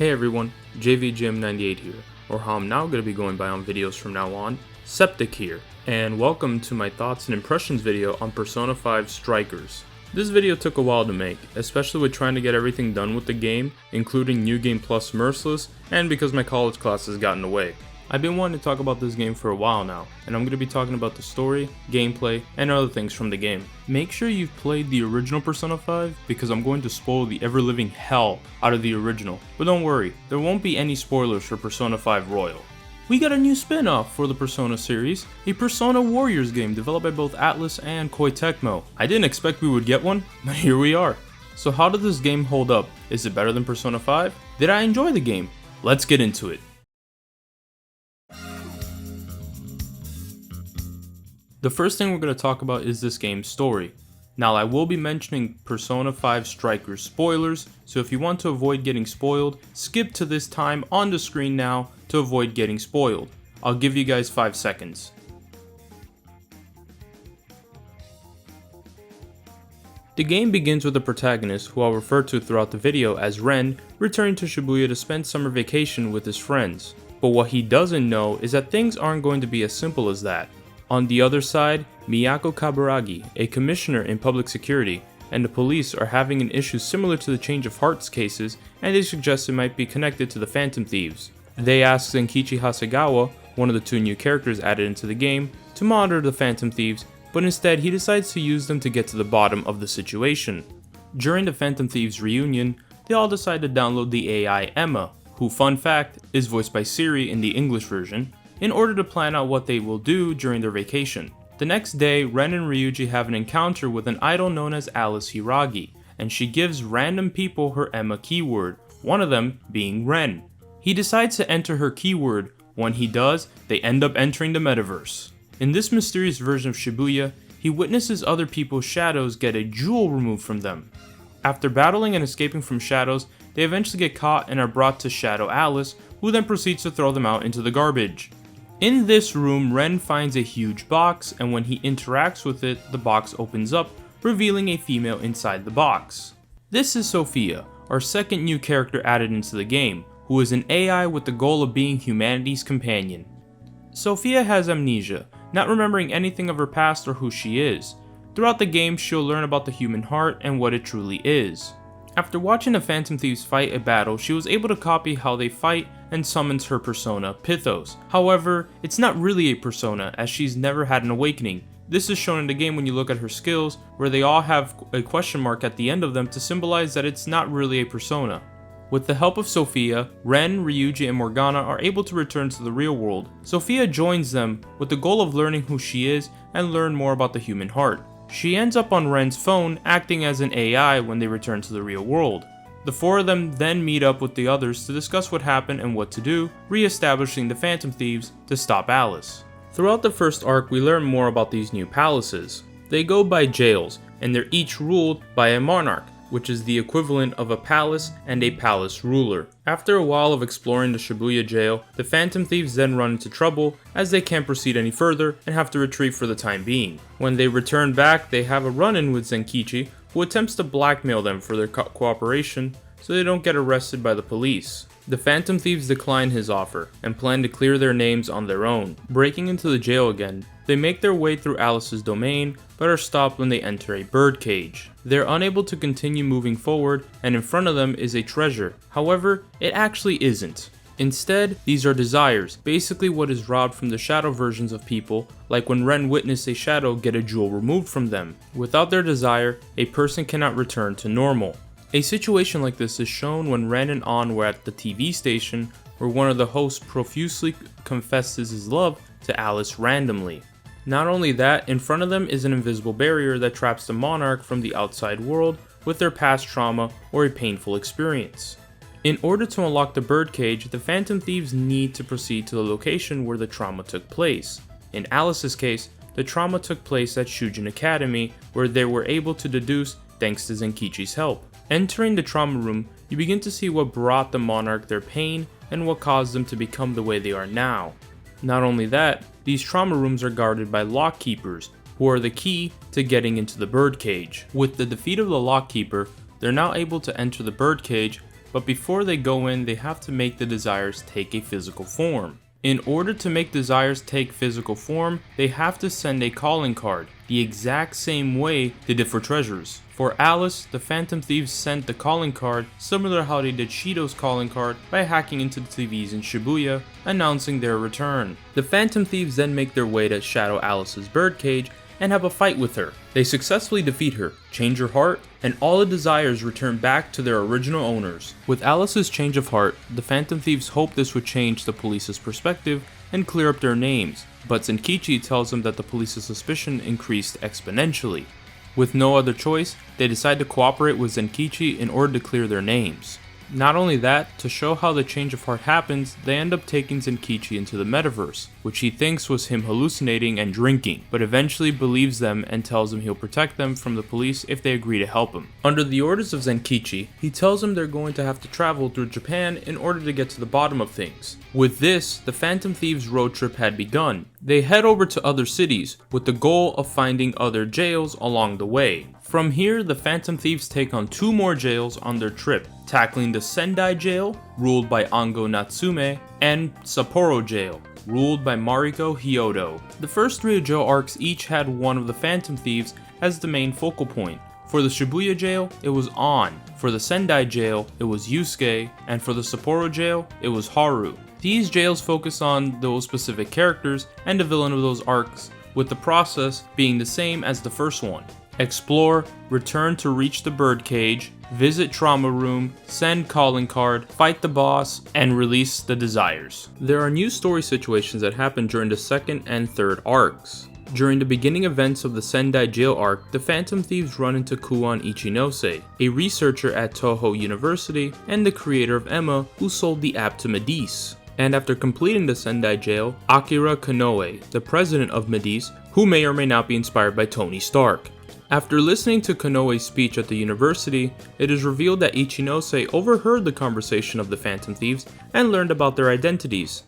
Hey everyone, JVGM 98 here, or how I'm now going to be going by on videos from now on, Septic here, and welcome to my thoughts and impressions video on Persona 5 Strikers. This video took a while to make, especially with trying to get everything done with the game, including New Game Plus Merciless, and because my college classes got in the way. I've been wanting to talk about this game for a while now, and I'm going to be talking about the story, gameplay, and other things from the game. Make sure you've played the original Persona 5 because I'm going to spoil the ever-living hell out of the original. But don't worry, there won't be any spoilers for Persona 5 Royal. We got a new spin-off for the Persona series, a Persona Warriors game developed by both Atlus and Koei Tecmo. I didn't expect we would get one, but here we are. So how did this game hold up? Is it better than Persona 5? Did I enjoy the game? Let's get into it. The first thing we're going to talk about is this game's story. Now I will be mentioning Persona 5 Strikers spoilers, so if you want to avoid getting spoiled, skip to this time on the screen now to avoid getting spoiled. I'll give you guys 5 seconds. The game begins with the protagonist, who I'll refer to throughout the video as Ren, returning to Shibuya to spend summer vacation with his friends. But what he doesn't know is that things aren't going to be as simple as that. On the other side, Miyako Kaburagi, a commissioner in public security, and the police are having an issue similar to the change of hearts cases, and they suggest it might be connected to the Phantom Thieves. They ask Zenkichi Hasegawa, one of the 2 new characters added into the game, to monitor the Phantom Thieves, but instead he decides to use them to get to the bottom of the situation. During the Phantom Thieves reunion, they all decide to download the AI Emma, who, fun fact, is voiced by Siri in the English version, in order to plan out what they will do during their vacation. The next day, Ren and Ryuji have an encounter with an idol known as Alice Hiragi, and she gives random people her Emma keyword, one of them being Ren. He decides to enter her keyword. When he does, they end up entering the metaverse. In this mysterious version of Shibuya, he witnesses other people's shadows get a jewel removed from them. After battling and escaping from shadows, they eventually get caught and are brought to Shadow Alice, who then proceeds to throw them out into the garbage. In this room, Ren finds a huge box, and when he interacts with it, the box opens up, revealing a female inside the box. This is Sophia, our second new character added into the game, who is an AI with the goal of being humanity's companion. Sophia has amnesia, not remembering anything of her past or who she is. Throughout the game, she'll learn about the human heart and what it truly is. After watching the Phantom Thieves fight a battle, she was able to copy how they fight and summons her persona, Pythos. However, it's not really a persona, as she's never had an awakening. This is shown in the game when you look at her skills, where they all have a question mark at the end of them to symbolize that it's not really a persona. With the help of Sophia, Ren, Ryuji, and Morgana are able to return to the real world. Sophia joins them with the goal of learning who she is and learn more about the human heart. She ends up on Ren's phone, acting as an AI when they return to the real world. The 4 of them then meet up with the others to discuss what happened and what to do, re-establishing the Phantom Thieves to stop Alice. Throughout the first arc, we learn more about these new palaces. They go by jails, and they're each ruled by a monarch, which is the equivalent of a palace and a palace ruler. After a while of exploring the Shibuya jail, the Phantom Thieves then run into trouble as they can't proceed any further and have to retreat for the time being. When they return back, they have a run-in with Zenkichi, who attempts to blackmail them for their cooperation so they don't get arrested by the police. The Phantom Thieves decline his offer and plan to clear their names on their own. Breaking into the jail again, they make their way through Alice's domain, but are stopped when they enter a birdcage. They're unable to continue moving forward, and in front of them is a treasure. However, it actually isn't. Instead, these are desires, basically what is robbed from the shadow versions of people, like when Ren witnessed a shadow get a jewel removed from them. Without their desire, a person cannot return to normal. A situation like this is shown when Ren and An were at the TV station, where one of the hosts profusely confesses his love to Alice randomly. Not only that, in front of them is an invisible barrier that traps the monarch from the outside world with their past trauma or a painful experience. In order to unlock the birdcage, the Phantom Thieves need to proceed to the location where the trauma took place. In Alice's case, the trauma took place at Shujin Academy, where they were able to deduce thanks to Zenkichi's help. Entering the trauma room, you begin to see what brought the monarch their pain and what caused them to become the way they are now. Not only that, these trauma rooms are guarded by lock keepers, who are the key to getting into the birdcage. With the defeat of the lock keeper, they're now able to enter the birdcage, but before they go in, they have to make the desires take a physical form. In order to make desires take physical form, they have to send a calling card, the exact same way they did for treasures. For Alice, the Phantom Thieves sent the calling card similar to how they did Shido's calling card by hacking into the TVs in Shibuya, announcing their return. The Phantom Thieves then make their way to Shadow Alice's birdcage and have a fight with her. They successfully defeat her, change her heart, and all the desires return back to their original owners. With Alice's change of heart, the Phantom Thieves hope this would change the police's perspective and clear up their names, but Zenkichi tells them that the police's suspicion increased exponentially. With no other choice, they decide to cooperate with Zenkichi in order to clear their names. Not only that, to show how the change of heart happens, they end up taking Zenkichi into the metaverse, which he thinks was him hallucinating and drinking, but eventually believes them and tells them he'll protect them from the police if they agree to help him. Under the orders of Zenkichi, he tells them they're going to have to travel through Japan in order to get to the bottom of things. With this, the Phantom Thieves road trip had begun. They head over to other cities, with the goal of finding other jails along the way. From here, the Phantom Thieves take on 2 more jails on their trip, tackling the Sendai Jail, ruled by Ango Natsume, and Sapporo Jail, ruled by Mariko Hyodo. The first 3 jail arcs each had one of the Phantom Thieves as the main focal point. For the Shibuya Jail, it was On. For the Sendai Jail, it was Yusuke, and for the Sapporo Jail, it was Haru. These jails focus on those specific characters and the villain of those arcs, with the process being the same as the first one. Explore, return to reach the birdcage, visit trauma room, send calling card, fight the boss, and release the desires. There are new story situations that happen during the second and third arcs. During the beginning events of the Sendai Jail arc, the Phantom Thieves run into Kuon Ichinose, a researcher at Toho University and the creator of Emma, who sold the app to Medice. And after completing the Sendai Jail, Akira Konoe, the president of Medice, who may or may not be inspired by Tony Stark. After listening to Konoe's speech at the university, it is revealed that Ichinose overheard the conversation of the Phantom Thieves and learned about their identities.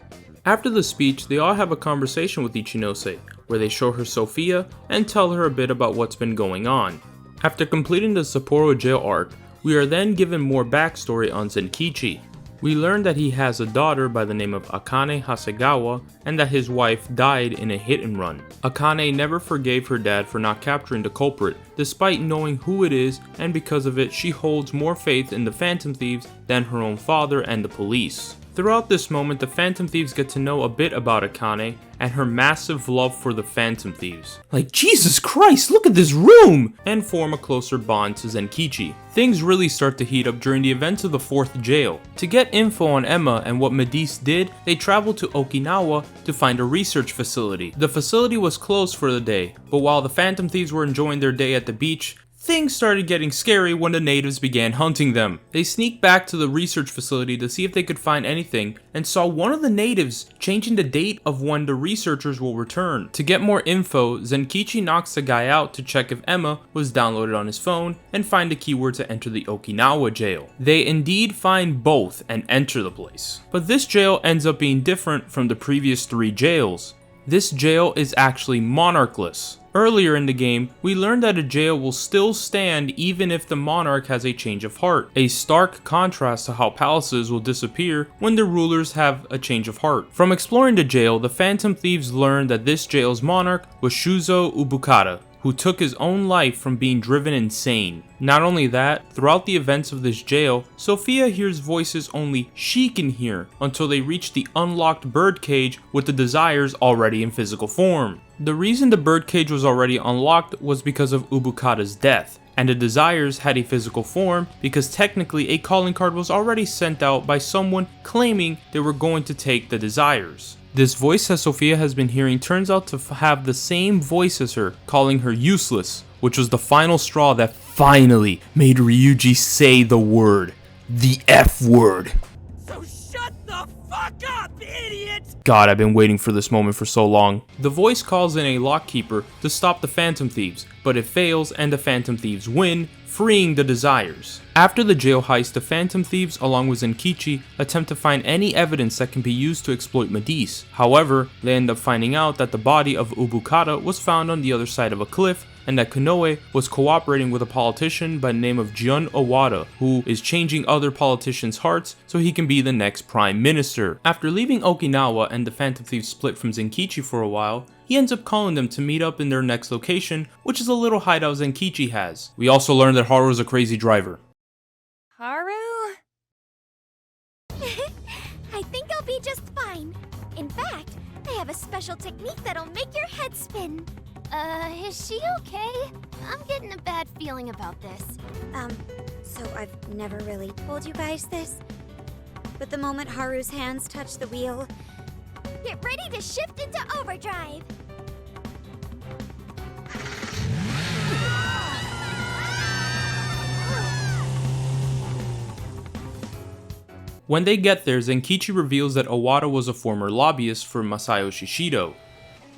After the speech, they all have a conversation with Ichinose, where they show her Sophia and tell her a bit about what's been going on. After completing the Sapporo Jail arc, we are then given more backstory on Zenkichi. We learn that he has a daughter by the name of Akane Hasegawa and that his wife died in a hit and run. Akane never forgave her dad for not capturing the culprit, despite knowing who it is, and because of it she holds more faith in the Phantom Thieves than her own father and the police. Throughout this moment, the Phantom Thieves get to know a bit about Akane and her massive love for the Phantom Thieves. Like, Jesus Christ, look at this room! And form a closer bond to Zenkichi. Things really start to heat up during the events of the 4th jail. To get info on Emma and what Medice did, they traveled to Okinawa to find a research facility. The facility was closed for the day, but while the Phantom Thieves were enjoying their day at the beach, things started getting scary when the natives began hunting them. They sneaked back to the research facility to see if they could find anything and saw one of the natives changing the date of when the researchers will return. To get more info, Zenkichi knocks the guy out to check if Emma was downloaded on his phone and find a keyword to enter the Okinawa jail. They indeed find both and enter the place. But this jail ends up being different from the previous 3 jails. This jail is actually monarchless. Earlier in the game, we learned that a jail will still stand even if the monarch has a change of heart, a stark contrast to how palaces will disappear when the rulers have a change of heart. From exploring the jail, the Phantom Thieves learned that this jail's monarch was Shuzo Ubukata, who took his own life from being driven insane. Not only that, throughout the events of this jail, Sophia hears voices only she can hear until they reach the unlocked birdcage with the desires already in physical form. The reason the birdcage was already unlocked was because of Ubukata's death, and the desires had a physical form because technically a calling card was already sent out by someone claiming they were going to take the desires. This voice that Sophia has been hearing turns out to have the same voice as her, calling her useless, which was the final straw that finally made Ryuji say the word. The F word. So shut the fuck up, idiot! God, I've been waiting for this moment for so long. The voice calls in a lockkeeper to stop the Phantom Thieves, but it fails and the Phantom Thieves win, freeing the desires. After the jail heist, the Phantom Thieves, along with Zenkichi, attempt to find any evidence that can be used to exploit Medice. However, they end up finding out that the body of Ubukata was found on the other side of a cliff, and that Konoe was cooperating with a politician by the name of Jun Owada, who is changing other politicians' hearts so he can be the next prime minister. After leaving Okinawa and the Phantom Thieves split from Zenkichi for a while, he ends up calling them to meet up in their next location, which is a little hideout Zenkichi has. We also learned that Haru is a crazy driver. Haru? I think I'll be just fine. In fact, I have a special technique that'll make your head spin. Is she okay? I'm getting a bad feeling about this. So I've never really told you guys this, but the moment Haru's hands touch the wheel, Get ready to shift into overdrive. When they get there, Zenkichi reveals that Owada was a former lobbyist for Masayoshi Shido.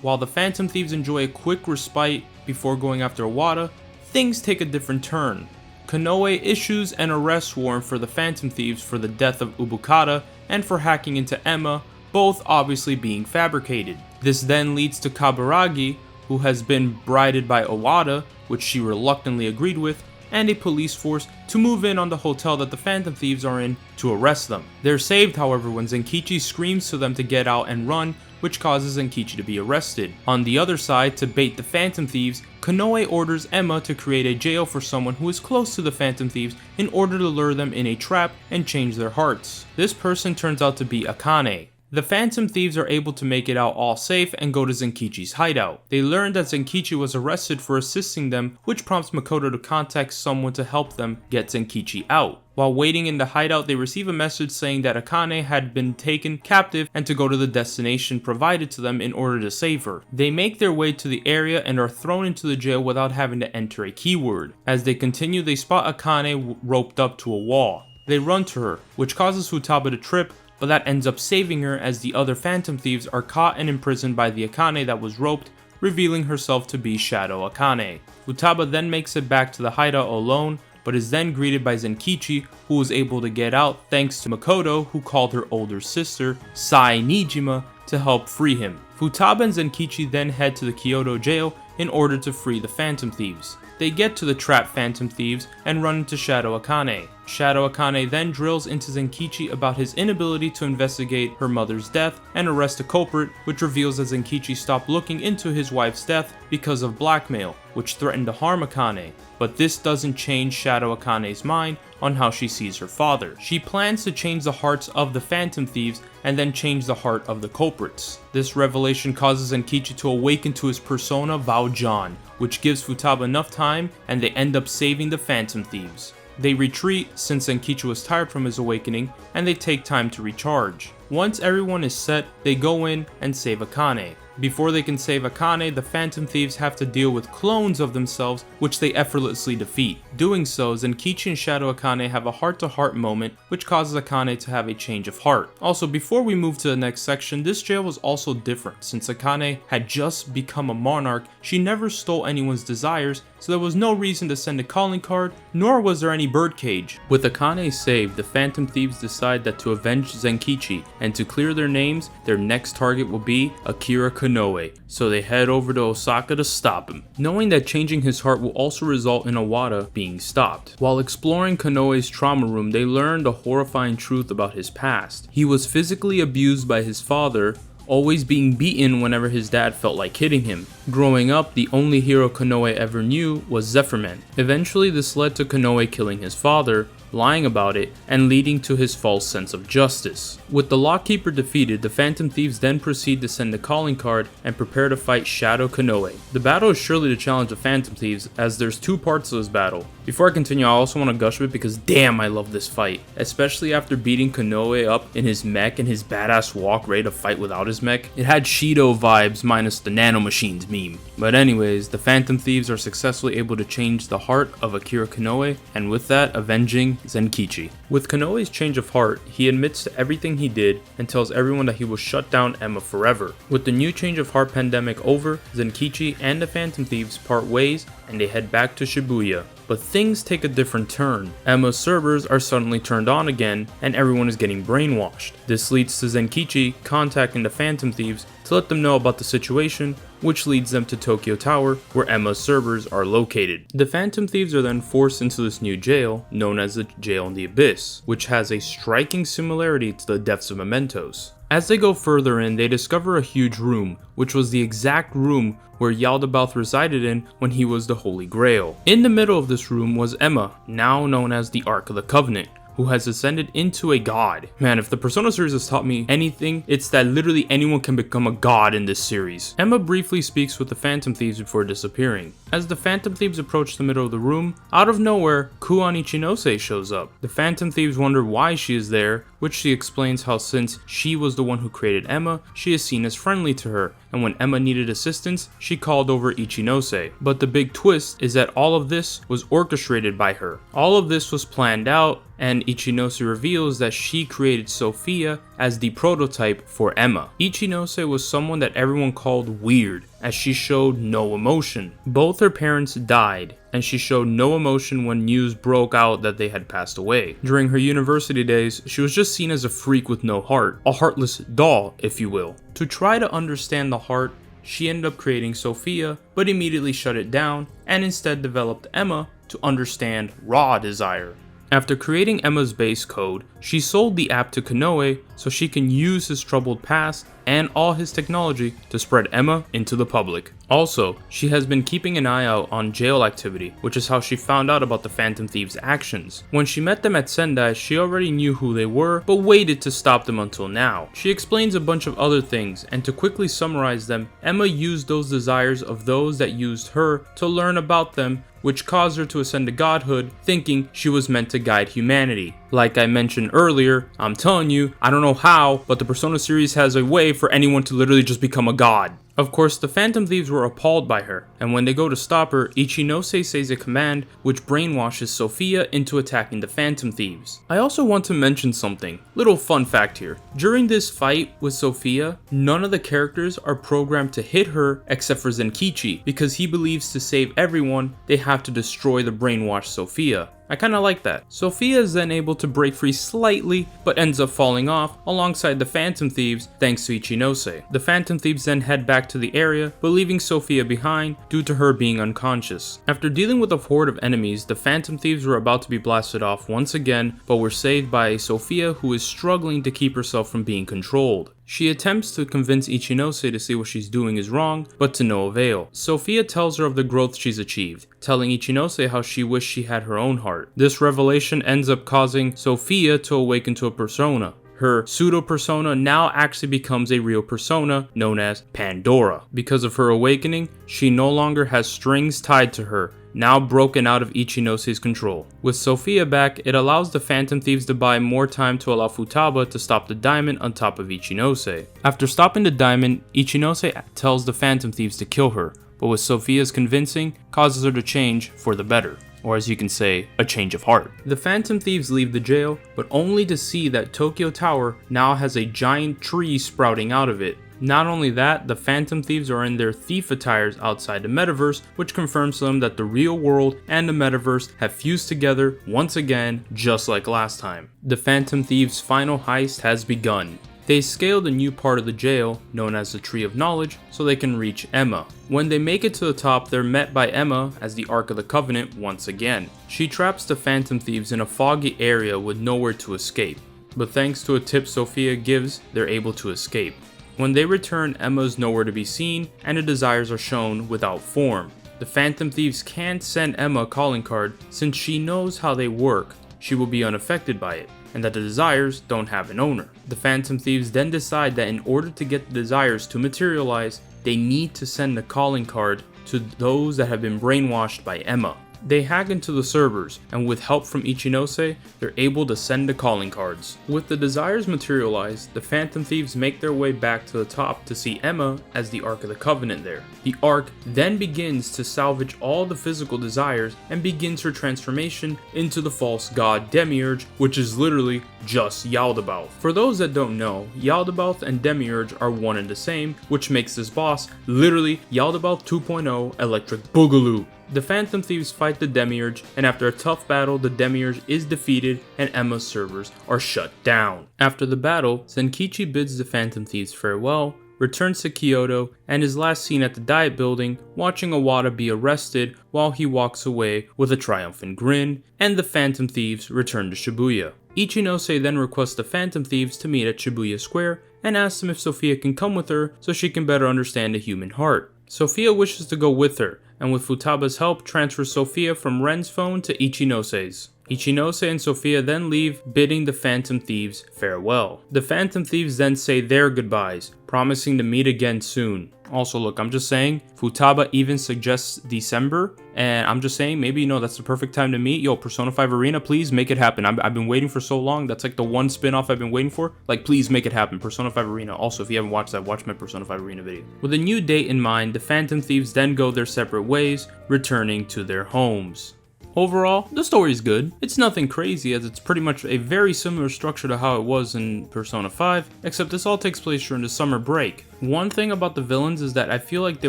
While the Phantom Thieves enjoy a quick respite before going after Owada, things take a different turn. Konoe issues an arrest warrant for the Phantom Thieves for the death of Ubukata and for hacking into Emma, both obviously being fabricated. This then leads to Kaburagi, who has been bribed by Owada, which she reluctantly agreed with, and a police force to move in on the hotel that the Phantom Thieves are in to arrest them. They're saved, however, when Zenkichi screams to them to get out and run, which causes Zenkichi to be arrested. On the other side, to bait the Phantom Thieves, Konoe orders Emma to create a jail for someone who is close to the Phantom Thieves in order to lure them in a trap and change their hearts. This person turns out to be Akane. The Phantom Thieves are able to make it out all safe and go to Zenkichi's hideout. They learn that Zenkichi was arrested for assisting them, which prompts Makoto to contact someone to help them get Zenkichi out. While waiting in the hideout, they receive a message saying that Akane had been taken captive and to go to the destination provided to them in order to save her. They make their way to the area and are thrown into the jail without having to enter a keyword. As they continue, they spot Akane roped up to a wall. They run to her, which causes Futaba to trip, but that ends up saving her as the other Phantom Thieves are caught and imprisoned by the Akane that was roped, revealing herself to be Shadow Akane. Futaba then makes it back to the hideout alone, but is then greeted by Zenkichi, who was able to get out thanks to Makoto, who called her older sister, Sai Nijima, to help free him. Futaba and Zenkichi then head to the Kyoto jail in order to free the Phantom Thieves. They get to the trapped Phantom Thieves and run into Shadow Akane. Shadow Akane then drills into Zenkichi about his inability to investigate her mother's death and arrest a culprit, which reveals that Zenkichi stopped looking into his wife's death because of blackmail, which threatened to harm Akane. But this doesn't change Shadow Akane's mind on how she sees her father. She plans to change the hearts of the Phantom Thieves and then change the heart of the culprits. This revelation causes Zenkichi to awaken to his persona Valjean, which gives Futaba enough time and they end up saving the Phantom Thieves. They retreat since Zenkichi was tired from his awakening, and they take time to recharge. Once everyone is set, they go in and save Akane. Before they can save Akane, the Phantom Thieves have to deal with clones of themselves, which they effortlessly defeat. Doing so, Zenkichi and Shadow Akane have a heart-to-heart moment, which causes Akane to have a change of heart. Also, before we move to the next section, this jail was also different. Since Akane had just become a monarch, she never stole anyone's desires, so there was no reason to send a calling card, nor was there any birdcage. With Akane saved, the Phantom Thieves decide that to avenge Zenkichi and to clear their names, their next target will be Akira Konoe, so they head over to Osaka to stop him, knowing that changing his heart will also result in Owada being stopped. While exploring Konoe's trauma room, they learn the horrifying truth about his past. He was physically abused by his father, always being beaten whenever his dad felt like hitting him. Growing up, the only hero Konoe ever knew was Zephyrman. Eventually, this led to Konoe killing his father, lying about it, and leading to his false sense of justice. With the Lockkeeper defeated, the Phantom Thieves then proceed to send a calling card and prepare to fight Shadow Konoe. The battle is surely to challenge the Phantom Thieves, as there's two parts to this battle. Before I continue, I also want to gush a bit because damn I love this fight. Especially after beating Konoe up in his mech and his badass walk ready to fight without his mech. It had Shido vibes minus the nanomachines meme. But anyways, the Phantom Thieves are successfully able to change the heart of Akira Konoe, and with that, avenging Zenkichi. With Konoe's change of heart, he admits to everything he did and tells everyone that he will shut down Emma forever. With the new change of heart pandemic over, Zenkichi and the Phantom Thieves part ways and they head back to Shibuya. But things take a different turn. Emma's servers are suddenly turned on again, and everyone is getting brainwashed. This leads to Zenkichi contacting the Phantom Thieves to let them know about the situation, which leads them to Tokyo Tower, where Emma's servers are located. The Phantom Thieves are then forced into this new jail, known as the Jail in the Abyss, which has a striking similarity to the Deaths of Mementos. As they go further in, they discover a huge room, which was the exact room where Yaldabaoth resided in when he was the Holy Grail. In the middle of this room was Emma, now known as the Ark of the Covenant, who has ascended into a god. Man, if the Persona series has taught me anything, it's that literally anyone can become a god in this series. Emma briefly speaks with the Phantom Thieves before disappearing. As the Phantom Thieves approach the middle of the room, out of nowhere, Kuon Ichinose shows up. The Phantom Thieves wonder why she is there, which she explains how since she was the one who created Emma, she is seen as friendly to her, and when Emma needed assistance, she called over Ichinose. But the big twist is that all of this was orchestrated by her. All of this was planned out, and Ichinose reveals that she created Sophia as the prototype for Emma. Ichinose was someone that everyone called weird, as she showed no emotion. Both her parents died, and she showed no emotion when news broke out that they had passed away. During her university days, she was just seen as a freak with no heart, a heartless doll, if you will. To try to understand the heart, she ended up creating Sophia, but immediately shut it down, and instead developed Emma to understand raw desire. After creating Emma's base code, she sold the app to Konoe so she can use his troubled past and all his technology to spread Emma into the public. Also, she has been keeping an eye out on jail activity, which is how she found out about the Phantom Thieves' actions. When she met them at Sendai, she already knew who they were, but waited to stop them until now. She explains a bunch of other things, and to quickly summarize them, Emma used those desires of those that used her to learn about them, which caused her to ascend to godhood, thinking she was meant to guide humanity. Like I mentioned earlier, I'm telling you, I don't know how, but the Persona series has a way for anyone to literally just become a god. Of course, the Phantom Thieves were appalled by her, and when they go to stop her, Ichinose says a command which brainwashes Sophia into attacking the Phantom Thieves. I also want to mention something. Little fun fact here. During this fight with Sophia, none of the characters are programmed to hit her except for Zenkichi, because he believes to save everyone, they have to destroy the brainwashed Sophia. I kinda like that. Sophia is then able to break free slightly, but ends up falling off alongside the Phantom Thieves thanks to Ichinose. The Phantom Thieves then head back to the area, but leaving Sophia behind due to her being unconscious. After dealing with a horde of enemies, the Phantom Thieves were about to be blasted off once again, but were saved by Sophia, who is struggling to keep herself from being controlled. She attempts to convince Ichinose to see what she's doing is wrong, but to no avail. Sophia tells her of the growth she's achieved, telling Ichinose how she wished she had her own heart. This revelation ends up causing Sophia to awaken to a persona. Her pseudo-persona now actually becomes a real persona known as Pandora. Because of her awakening, she no longer has strings tied to her, now broken out of Ichinose's control. With Sophia back, it allows the Phantom Thieves to buy more time to allow Futaba to stop the diamond on top of Ichinose. After stopping the diamond, Ichinose tells the Phantom Thieves to kill her, but with Sophia's convincing, causes her to change for the better. Or as you can say, a change of heart. The Phantom Thieves leave the jail, but only to see that Tokyo Tower now has a giant tree sprouting out of it. Not only that, the Phantom Thieves are in their thief attires outside the metaverse, which confirms to them that the real world and the metaverse have fused together once again, just like last time. The Phantom Thieves' final heist has begun. They scaled a new part of the jail, known as the Tree of Knowledge, so they can reach Emma. When they make it to the top, they're met by Emma as the Ark of the Covenant once again. She traps the Phantom Thieves in a foggy area with nowhere to escape, but thanks to a tip Sophia gives, they're able to escape. When they return, Emma's nowhere to be seen, and the desires are shown without form. The Phantom Thieves can't send Emma a calling card since she knows how they work. She will be unaffected by it, and that the desires don't have an owner. The Phantom Thieves then decide that in order to get the desires to materialize, they need to send the calling card to those that have been brainwashed by Emma. They hack into the servers, and with help from Ichinose, they're able to send the calling cards. With the desires materialized, the Phantom Thieves make their way back to the top to see Emma as the Ark of the Covenant there. The Ark then begins to salvage all the physical desires and begins her transformation into the false god Demiurge, which is literally just Yaldabaoth. For those that don't know, Yaldabaoth and Demiurge are one and the same, which makes this boss literally Yaldabaoth 2.0 Electric Boogaloo. The Phantom Thieves fight the Demiurge, and after a tough battle, the Demiurge is defeated and Emma's servers are shut down. After the battle, Zenkichi bids the Phantom Thieves farewell, returns to Kyoto, and is last seen at the Diet Building watching Awada be arrested while he walks away with a triumphant grin, and the Phantom Thieves return to Shibuya. Ichinose then requests the Phantom Thieves to meet at Shibuya Square and asks them if Sophia can come with her so she can better understand the human heart. Sophia wishes to go with her, and with Futaba's help transfers Sophia from Ren's phone to Ichinose's. Ichinose and Sophia then leave, bidding the Phantom Thieves farewell. The Phantom Thieves then say their goodbyes, promising to meet again soon. Also, look, I'm just saying, Futaba even suggests December, and I'm just saying, maybe, that's the perfect time to meet. Yo, Persona 5 Arena, please make it happen. I've been waiting for so long. That's like the one spin-off I've been waiting for. Like, please make it happen. Persona 5 Arena. Also, if you haven't watched that, watch my Persona 5 Arena video. With a new date in mind, the Phantom Thieves then go their separate ways, returning to their homes. Overall, the story is good. It's nothing crazy, as it's pretty much a very similar structure to how it was in Persona 5, except this all takes place during the summer break. One thing about the villains is that I feel like they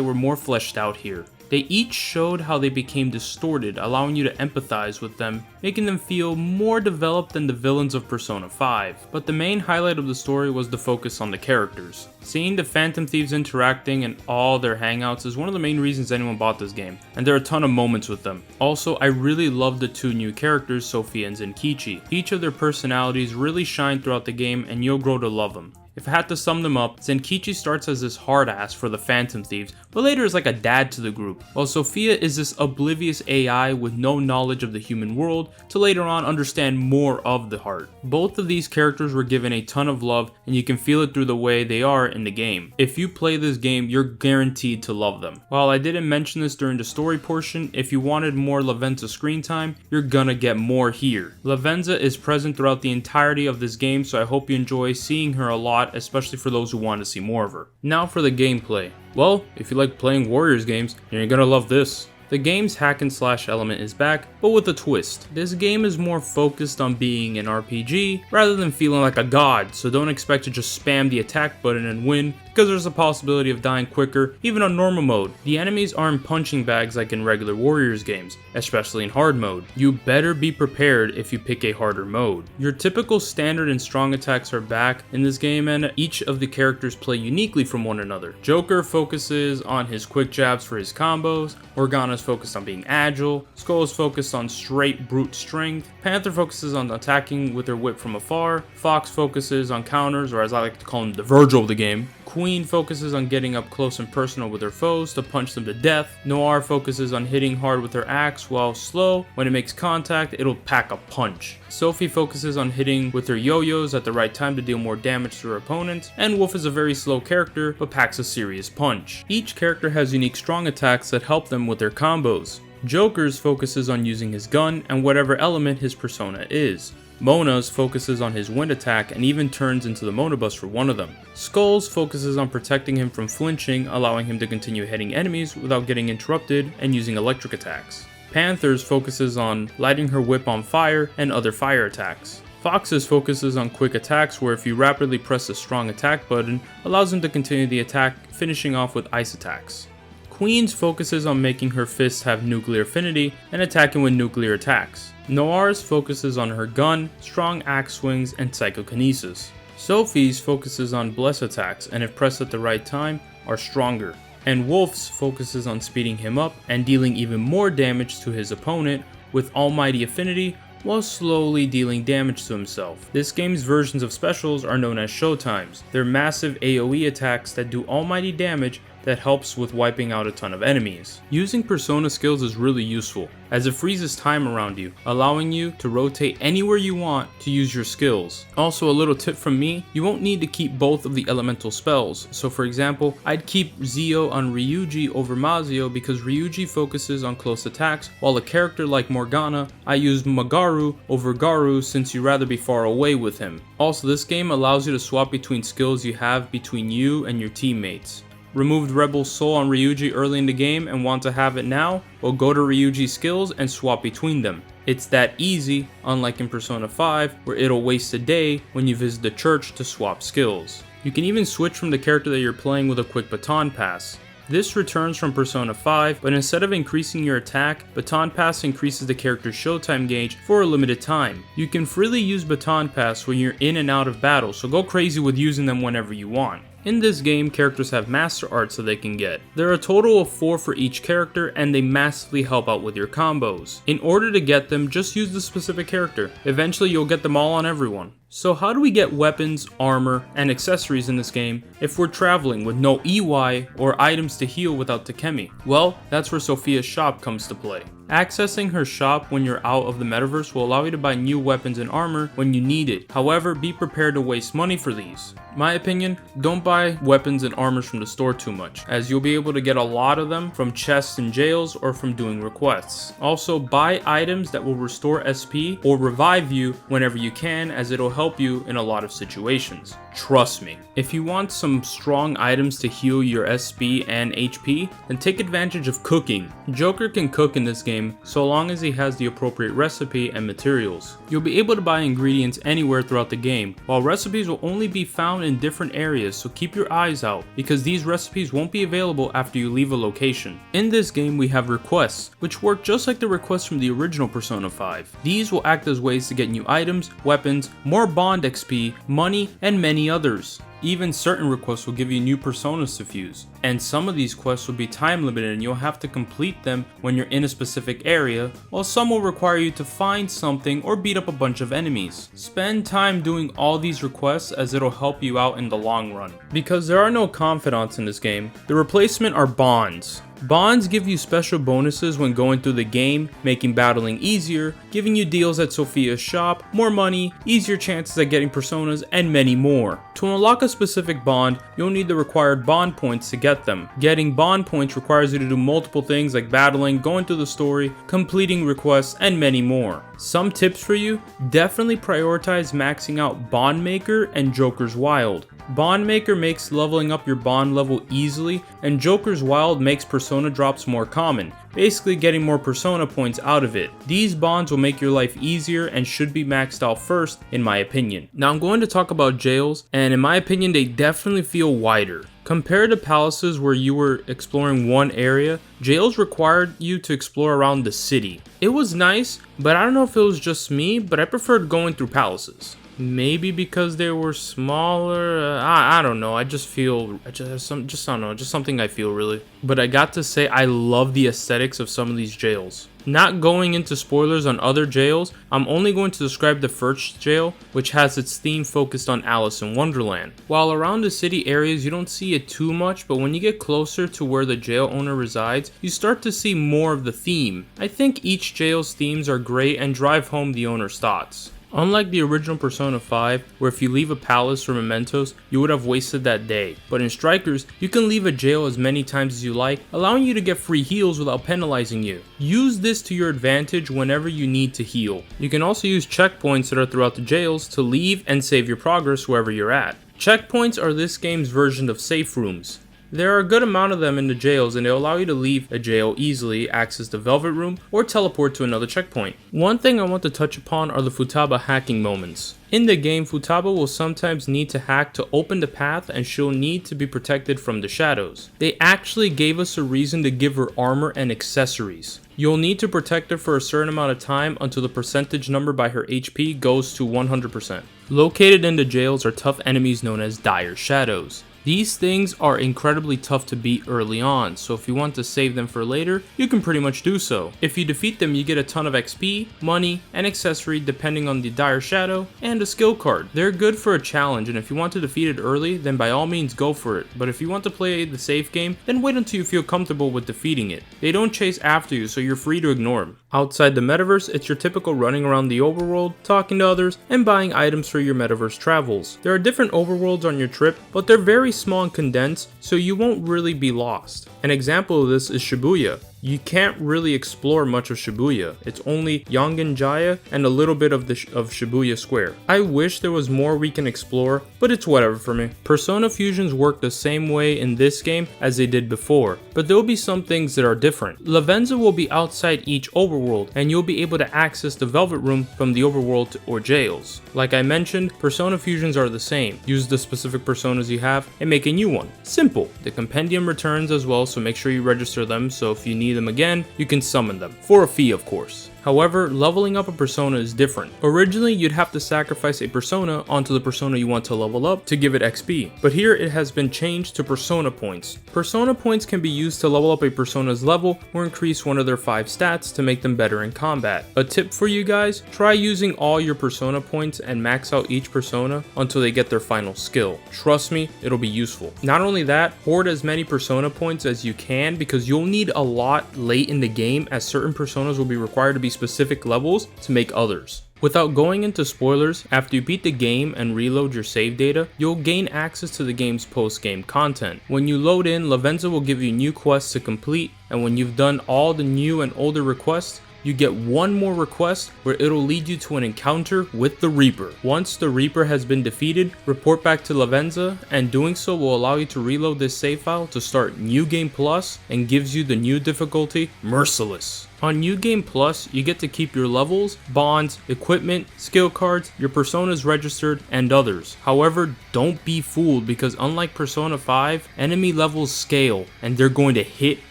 were more fleshed out here. They each showed how they became distorted, allowing you to empathize with them, making them feel more developed than the villains of Persona 5. But the main highlight of the story was the focus on the characters. Seeing the Phantom Thieves interacting and all their hangouts is one of the main reasons anyone bought this game, and there are a ton of moments with them. Also, I really love the two new characters, Sophia and Zenkichi. Each of their personalities really shine throughout the game, and you'll grow to love them. If I had to sum them up, Zenkichi starts as this hard ass for the Phantom Thieves, but later is like a dad to the group, while Sophia is this oblivious AI with no knowledge of the human world to later on understand more of the heart. Both of these characters were given a ton of love, and you can feel it through the way they are in the game. If you play this game, you're guaranteed to love them. While I didn't mention this during the story portion, if you wanted more Lavenza screen time, you're gonna get more here. Lavenza is present throughout the entirety of this game, so I hope you enjoy seeing her a lot, especially for those who want to see more of her. Now for the gameplay. Well, if you like playing Warriors games, then you're gonna love this. The game's hack and slash element is back, but with a twist. This game is more focused on being an RPG rather than feeling like a god, so don't expect to just spam the attack button and win, because there's a possibility of dying quicker even on normal mode. The enemies aren't punching bags like in regular Warriors games, especially in hard mode. You better be prepared if you pick a harder mode. Your typical standard and strong attacks are back in this game, and each of the characters play uniquely from one another. Joker focuses on his quick jabs for his combos, Morgana's focused on being agile, Skull is focused on straight brute strength, Panther focuses on attacking with her whip from afar, Fox focuses on counters, or as I like to call him, the Virgil of the game. Queen focuses on getting up close and personal with her foes to punch them to death. Noir focuses on hitting hard with her axe, while Slow, when it makes contact, it'll pack a punch. Sophie focuses on hitting with her yo-yos at the right time to deal more damage to her opponents, and Wolf is a very slow character, but packs a serious punch. Each character has unique strong attacks that help them with their combos. Joker's focuses on using his gun and whatever element his persona is. Mona's focuses on his wind attack and even turns into the Monobus for one of them. Skull's focuses on protecting him from flinching, allowing him to continue hitting enemies without getting interrupted and using electric attacks. Panther's focuses on lighting her whip on fire and other fire attacks. Fox's focuses on quick attacks, where if you rapidly press the strong attack button, allows him to continue the attack, finishing off with ice attacks. Queen's focuses on making her fists have nuclear affinity and attacking with nuclear attacks. Noir's focuses on her gun, strong axe swings, and psychokinesis. Sophie's focuses on bless attacks, and if pressed at the right time, are stronger. And Wolf's focuses on speeding him up and dealing even more damage to his opponent with almighty affinity, while slowly dealing damage to himself. This game's versions of specials are known as showtimes. They're massive AoE attacks that do almighty damage that helps with wiping out a ton of enemies. Using persona skills is really useful, as it freezes time around you, allowing you to rotate anywhere you want to use your skills. Also, a little tip from me, you won't need to keep both of the elemental spells. So for example, I'd keep Zio on Ryuji over Mazio because Ryuji focuses on close attacks, while a character like Morgana, I use Magaru over Garu since you'd rather be far away with him. Also, this game allows you to swap between skills you have between you and your teammates. Removed Rebel Soul on Ryuji early in the game and want to have it now? Well, go to Ryuji's skills and swap between them. It's that easy, unlike in Persona 5, where it'll waste a day when you visit the church to swap skills. You can even switch from the character that you're playing with a quick baton pass. This returns from Persona 5, but instead of increasing your attack, Baton Pass increases the character's showtime gauge for a limited time. You can freely use Baton Pass when you're in and out of battle, so go crazy with using them whenever you want. In this game, characters have master arts that they can get. There are a total of 4 for each character, and they massively help out with your combos. In order to get them, just use the specific character. Eventually you'll get them all on everyone. So how do we get weapons, armor, and accessories in this game if we're traveling with no EY or items to heal without Takemi? Well, that's where Sophia's shop comes to play. Accessing her shop when you're out of the metaverse will allow you to buy new weapons and armor when you need it. However, be prepared to waste money for these. My opinion, don't buy weapons and armors from the store too much, as you'll be able to get a lot of them from chests in jails or from doing requests. Also, buy items that will restore SP or revive you whenever you can, as it'll help you in a lot of situations. Trust me. If you want some strong items to heal your SP and HP, then take advantage of cooking. Joker can cook in this game so long as he has the appropriate recipe and materials. You'll be able to buy ingredients anywhere throughout the game, while recipes will only be found in different areas, so keep your eyes out because these recipes won't be available after you leave a location. In this game we have requests, which work just like the requests from the original Persona 5. These will act as ways to get new items, weapons, more bond XP, money, and many others. Even certain requests will give you new personas to fuse, and some of these quests will be time limited and you'll have to complete them when you're in a specific area, while some will require you to find something or beat up a bunch of enemies. Spend time doing all these requests as it'll help you out in the long run. Because there are no confidants in this game, the replacement are bonds. Bonds give you special bonuses when going through the game, making battling easier, giving you deals at Sophia's shop, more money, easier chances at getting personas, and many more. To unlock a specific bond, you'll need the required bond points to get them. Getting bond points requires you to do multiple things like battling, going through the story, completing requests, and many more. Some tips for you: definitely prioritize maxing out Bond Maker and Joker's Wild. Bond Maker makes leveling up your bond level easily, and Joker's Wild makes persona drops more common, basically getting more persona points out of it. These bonds will make your life easier and should be maxed out first, in my opinion. Now I'm going to talk about jails, and in my opinion they definitely feel wider. Compared to palaces where you were exploring one area, jails required you to explore around the city. It was nice, but I don't know if it was just me, but I preferred going through palaces. Maybe because they were smaller, I don't know, I just feel, I don't know, just something I feel really. But I got to say, I love the aesthetics of some of these jails. Not going into spoilers on other jails, I'm only going to describe the first jail, which has its theme focused on Alice in Wonderland. While around the city areas you don't see it too much, but when you get closer to where the jail owner resides, you start to see more of the theme. I think each jail's themes are great and drive home the owner's thoughts. Unlike the original Persona 5, where if you leave a palace for mementos, you would have wasted that day. But in Strikers, you can leave a jail as many times as you like, allowing you to get free heals without penalizing you. Use this to your advantage whenever you need to heal. You can also use checkpoints that are throughout the jails to leave and save your progress wherever you're at. Checkpoints are this game's version of safe rooms. There are a good amount of them in the jails, and they'll allow you to leave a jail easily, access the Velvet Room, or teleport to another checkpoint. One thing I want to touch upon are the Futaba hacking moments. In the game, Futaba will sometimes need to hack to open the path, and she'll need to be protected from the shadows. They actually gave us a reason to give her armor and accessories. You'll need to protect her for a certain amount of time until the percentage number by her HP goes to 100%. Located in the jails are tough enemies known as Dire Shadows. These things are incredibly tough to beat early on, so if you want to save them for later, you can pretty much do so. If you defeat them, you get a ton of XP, money, and accessory depending on the Dire Shadow, and a skill card. They're good for a challenge, and if you want to defeat it early, then by all means go for it, but if you want to play the safe game, then wait until you feel comfortable with defeating it. They don't chase after you, so you're free to ignore them. Outside the metaverse, it's your typical running around the overworld, talking to others, and buying items for your metaverse travels. There are different overworlds on your trip, but they're very small and condensed, so you won't really be lost. An example of this is Shibuya. you can't really explore much of Shibuya. It's only Yongen-jaya and a little bit of Shibuya Square. I wish there was more we can explore, but it's whatever for me. Persona fusions work the same way in this game as they did before, but there will be some things that are different. Lavenza will be outside each overworld, and you'll be able to access the Velvet Room from the overworld or jails. Like I mentioned, Persona fusions are the same. Use the specific personas you have and make a new one. Simple. The compendium returns as well, so make sure you register them so if you need them again, you can summon them. For a fee, of course. However, leveling up a persona is different. Originally, you'd have to sacrifice a persona onto the persona you want to level up to give it XP, but here it has been changed to persona points. Persona points can be used to level up a persona's level or increase one of their 5 stats to make them better in combat. A tip for you guys, try using all your persona points and max out each persona until they get their final skill. Trust me, it'll be useful. Not only that, hoard as many persona points as you can because you'll need a lot late in the game as certain personas will be required to be specific levels to make others. Without going into spoilers, after you beat the game and reload your save data, you'll gain access to the game's post-game content. When you load in, Lavenza will give you new quests to complete, and when you've done all the new and older requests, you get one more request where it'll lead you to an encounter with the Reaper. Once the Reaper has been defeated, report back to Lavenza, and doing so will allow you to reload this save file to start New Game Plus and gives you the new difficulty, Merciless. On New Game Plus, you get to keep your levels, bonds, equipment, skill cards, your personas registered, and others. However, don't be fooled because unlike Persona 5, enemy levels scale and they're going to hit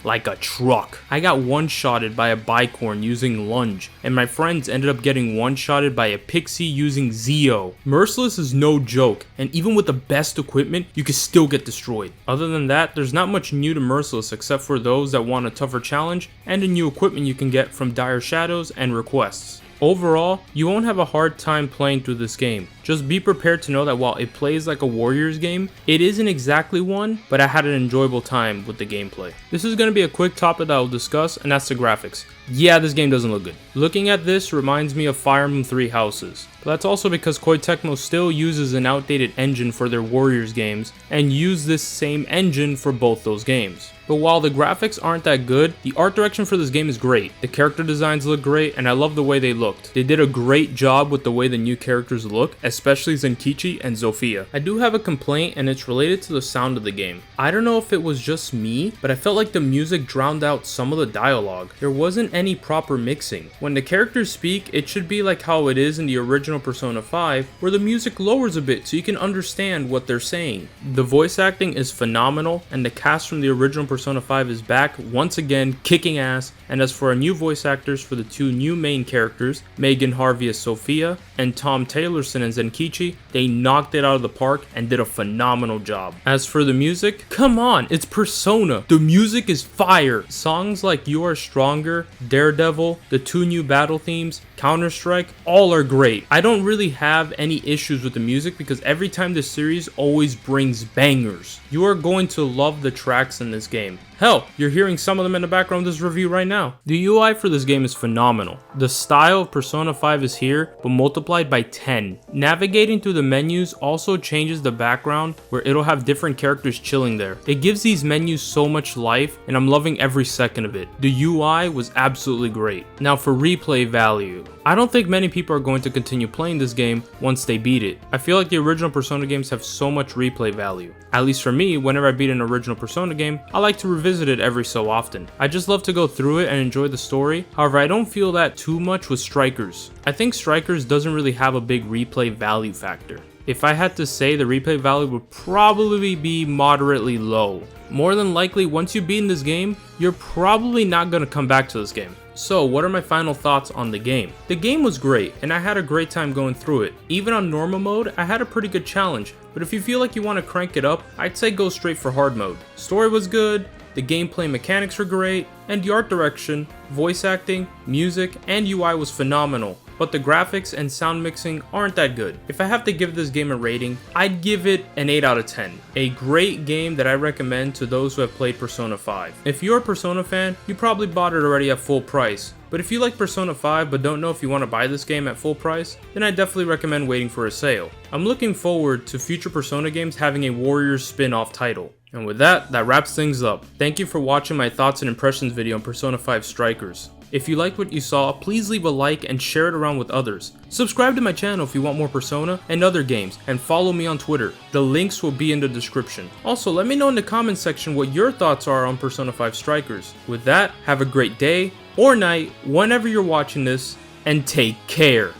like a truck. I got one-shotted by a Bicorn using Lunge, and my friends ended up getting one-shotted by a Pixie using Zeo. Merciless is no joke, and even with the best equipment, you can still get destroyed. Other than that, there's not much new to Merciless except for those that want a tougher challenge and a new equipment you can get from Dire Shadows and requests. Overall, you won't have a hard time playing through this game. Just be prepared to know that while it plays like a Warriors game, it isn't exactly one, but I had an enjoyable time with the gameplay. This is going to be a quick topic that I'll discuss, and that's the graphics. Yeah, this game doesn't look good. Looking at this reminds me of Fire Emblem 3 Houses, but that's also because Koei Tecmo still uses an outdated engine for their Warriors games, and use this same engine for both those games. But while the graphics aren't that good, the art direction for this game is great. The character designs look great, and I love the way they looked. They did a great job with the way the new characters look, especially Zenkichi and Zofia. I do have a complaint, and it's related to the sound of the game. I don't know if it was just me, but I felt like the music drowned out some of the dialogue. There wasn't any proper mixing. When the characters speak, it should be like how it is in the original Persona 5, where the music lowers a bit so you can understand what they're saying. The voice acting is phenomenal, and the cast from the original Persona 5 is back once again kicking ass. And as for our new voice actors for the 2 new main characters, Megan Harvey as Sophia and Tom Taylorson as Zenkichi, they knocked it out of the park and did a phenomenal job. As for the music, come on, it's Persona. The music is fire. Songs like You Are Stronger, Daredevil, the 2 new battle themes, Counter-Strike, all are great. I don't really have any issues with the music because every time this series always brings bangers. You are going to love the tracks in this game. Hell, you're hearing some of them in the background of this review right now. The UI for this game is phenomenal. The style of Persona 5 is here, but multiplied by 10. Navigating through the menus also changes the background where it'll have different characters chilling there. It gives these menus so much life, and I'm loving every second of it. The UI was absolutely great. Now for replay value. I don't think many people are going to continue playing this game once they beat it. I feel like the original Persona games have so much replay value. At least for me, whenever I beat an original Persona game, I like to revisit it every so often. I just love to go through it and enjoy the story. However, I don't feel that too much with Strikers. I think Strikers doesn't really have a big replay value factor. If I had to say, the replay value would probably be moderately low. More than likely, once you beat this game, you're probably not going to come back to this game. So what are my final thoughts on the game? The game was great, and I had a great time going through it. Even on normal mode, I had a pretty good challenge, but if you feel like you want to crank it up, I'd say go straight for hard mode. Story was good, the gameplay mechanics were great, and the art direction, voice acting, music, and UI was phenomenal. But the graphics and sound mixing aren't that good. If I have to give this game a rating, I'd give it an 8 out of 10. A great game that I recommend to those who have played Persona 5. If you're a Persona fan, you probably bought it already at full price. But if you like Persona 5 but don't know if you want to buy this game at full price, then I definitely recommend waiting for a sale. I'm looking forward to future Persona games having a Warriors spin-off title. And with that wraps things up. Thank you for watching my thoughts and impressions video on Persona 5 Strikers. If you liked what you saw, please leave a like and share it around with others. Subscribe to my channel if you want more Persona and other games, and follow me on Twitter. The links will be in the description. Also, let me know in the comment section what your thoughts are on Persona 5 Strikers. With that, have a great day or night whenever you're watching this, and take care.